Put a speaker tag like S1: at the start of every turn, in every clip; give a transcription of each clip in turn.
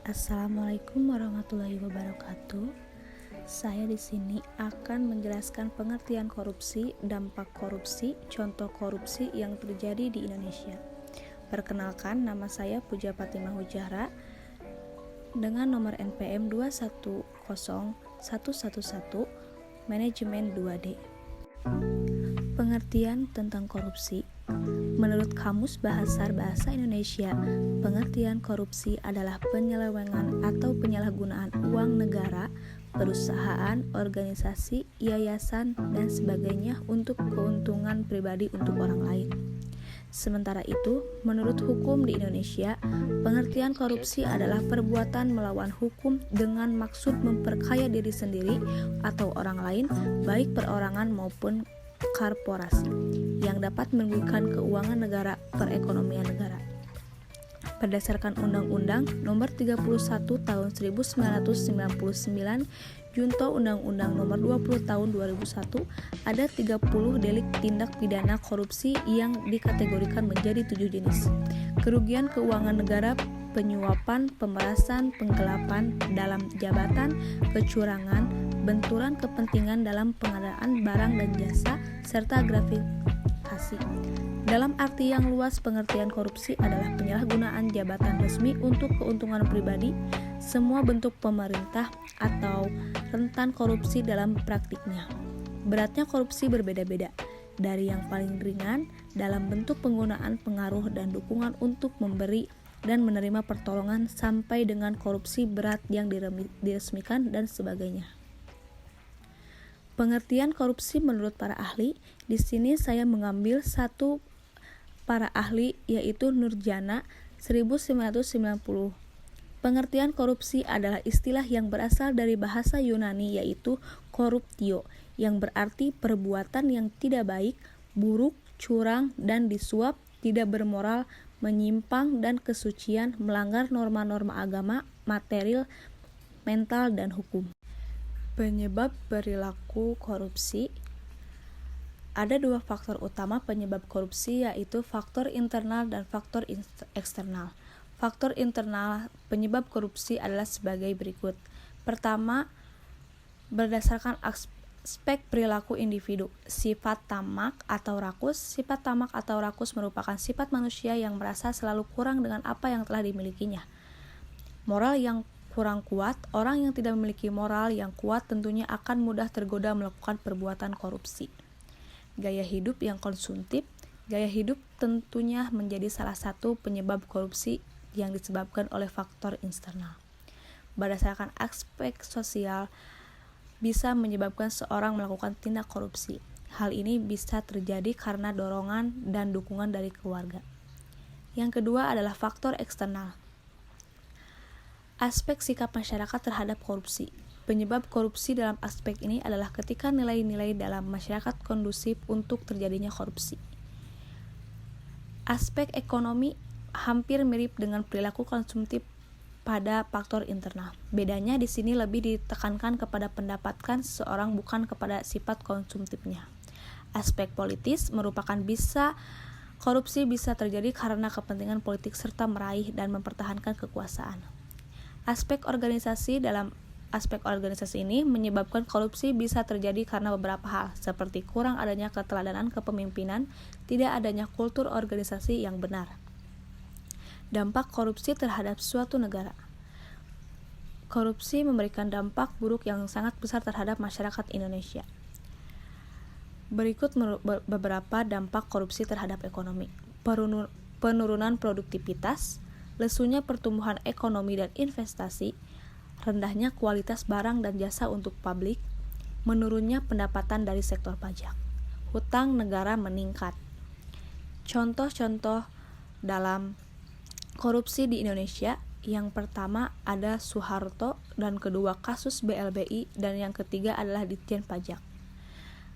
S1: Assalamualaikum warahmatullahi wabarakatuh. Saya di sini akan menjelaskan pengertian korupsi, dampak korupsi, contoh korupsi yang terjadi di Indonesia. Perkenalkan, nama saya Puja Fatimah Hujahra dengan nomor NPM 2101111, manajemen 2D. Pengertian tentang korupsi. Menurut Kamus Besar Bahasa Indonesia, pengertian korupsi adalah penyelewengan atau penyalahgunaan uang negara, perusahaan, organisasi, yayasan, dan sebagainya untuk keuntungan pribadi untuk orang lain. Sementara itu, menurut hukum di Indonesia, pengertian korupsi adalah perbuatan melawan hukum dengan maksud memperkaya diri sendiri atau orang lain, baik perorangan maupun korporasi, yang dapat merugikan keuangan negara, perekonomian negara. Berdasarkan Undang-Undang Nomor 31 Tahun 1999, Junto Undang-Undang Nomor 20 Tahun 2001, ada 30 delik tindak pidana korupsi yang dikategorikan menjadi 7 jenis. Kerugian keuangan negara, penyuapan, pemerasan, penggelapan dalam jabatan, kecurangan, benturan kepentingan dalam pengadaan barang dan jasa, serta gratifikasi. Dalam arti yang luas, pengertian korupsi adalah penyalahgunaan jabatan resmi untuk keuntungan pribadi. Semua bentuk pemerintah atau rentan korupsi dalam praktiknya. Beratnya korupsi berbeda-beda, dari yang paling ringan dalam bentuk penggunaan pengaruh dan dukungan untuk memberi dan menerima pertolongan sampai dengan korupsi berat yang diresmikan dan sebagainya. Pengertian korupsi menurut para ahli. Di sini saya mengambil satu para ahli, yaitu Nurjana 1990. Pengertian korupsi adalah istilah yang berasal dari bahasa Yunani, yaitu koruptio, yang berarti perbuatan yang tidak baik, buruk, curang, dan disuap, tidak bermoral, menyimpang dan kesucian, melanggar norma-norma agama, material, mental, dan hukum. Penyebab perilaku korupsi. Ada dua faktor utama penyebab korupsi, yaitu faktor internal dan faktor eksternal. Faktor internal penyebab korupsi adalah sebagai berikut. Pertama, berdasarkan aspek perilaku individu. Sifat tamak atau rakus. Sifat tamak atau rakus merupakan sifat manusia yang merasa selalu kurang dengan apa yang telah dimilikinya. Moral yang kurang kuat. Orang yang tidak memiliki moral yang kuat tentunya akan mudah tergoda melakukan perbuatan korupsi. Gaya hidup yang konsumtif. Gaya hidup tentunya menjadi salah satu penyebab korupsi yang disebabkan oleh faktor eksternal. Berdasarkan aspek sosial, bisa menyebabkan seorang melakukan tindak korupsi. Hal ini bisa terjadi karena dorongan dan dukungan dari keluarga. Yang kedua adalah faktor eksternal. Aspek sikap masyarakat terhadap korupsi. Penyebab korupsi dalam aspek ini adalah ketika nilai-nilai dalam masyarakat kondusif untuk terjadinya korupsi. Aspek ekonomi hampir mirip dengan perilaku konsumtif pada faktor internal. Bedanya di sini lebih ditekankan kepada pendapatan seseorang, bukan kepada sifat konsumtifnya. Aspek politis merupakan korupsi bisa terjadi karena kepentingan politik serta meraih dan mempertahankan kekuasaan. Aspek organisasi. Dalam aspek organisasi ini menyebabkan korupsi bisa terjadi karena beberapa hal, seperti kurang adanya keteladanan kepemimpinan, tidak adanya kultur organisasi yang benar. Dampak korupsi terhadap suatu negara. Korupsi memberikan dampak buruk yang sangat besar terhadap masyarakat Indonesia. Berikut beberapa dampak korupsi terhadap ekonomi. Penurunan produktivitas, lesunya pertumbuhan ekonomi dan investasi, rendahnya kualitas barang dan jasa untuk publik, menurunnya pendapatan dari sektor pajak, hutang negara meningkat. Contoh-contoh dalam korupsi di Indonesia, yang pertama ada Soeharto, dan kedua kasus BLBI, dan yang ketiga adalah Ditjen Pajak.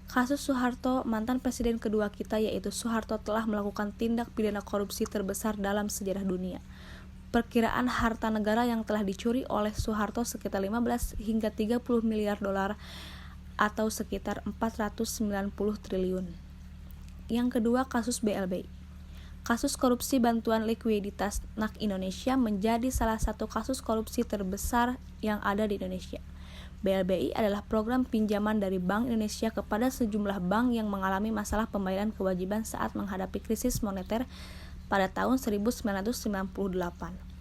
S1: Kasus Soeharto, mantan presiden kedua kita yaitu Soeharto telah melakukan tindak pidana korupsi terbesar dalam sejarah dunia. Perkiraan harta negara yang telah dicuri oleh Soeharto sekitar 15 hingga 30 miliar dolar atau sekitar 490 triliun. Yang kedua kasus BLBI. Kasus korupsi bantuan likuiditas NAK Indonesia menjadi salah satu kasus korupsi terbesar yang ada di Indonesia. BLBI adalah program pinjaman dari Bank Indonesia kepada sejumlah bank yang mengalami masalah pembayaran kewajiban saat menghadapi krisis moneter pada tahun 1998.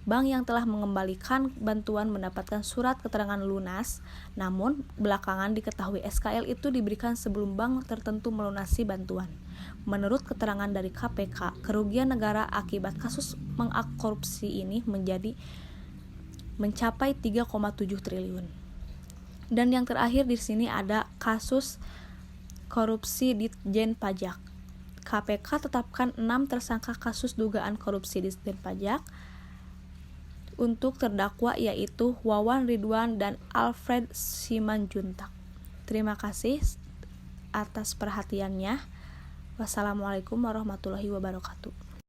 S1: Bank yang telah mengembalikan bantuan mendapatkan surat keterangan lunas, namun belakangan diketahui SKL itu diberikan sebelum bank tertentu melunasi bantuan. Menurut keterangan dari KPK, kerugian negara akibat kasus korupsi ini mencapai 3,7 triliun. Dan yang terakhir di sini ada kasus korupsi Ditjen Pajak. KPK tetapkan 6 tersangka kasus dugaan korupsi Ditjen Pajak untuk terdakwa yaitu Wawan Ridwan dan Alfred Simanjuntak. Terima kasih atas perhatiannya. Wassalamualaikum warahmatullahi wabarakatuh.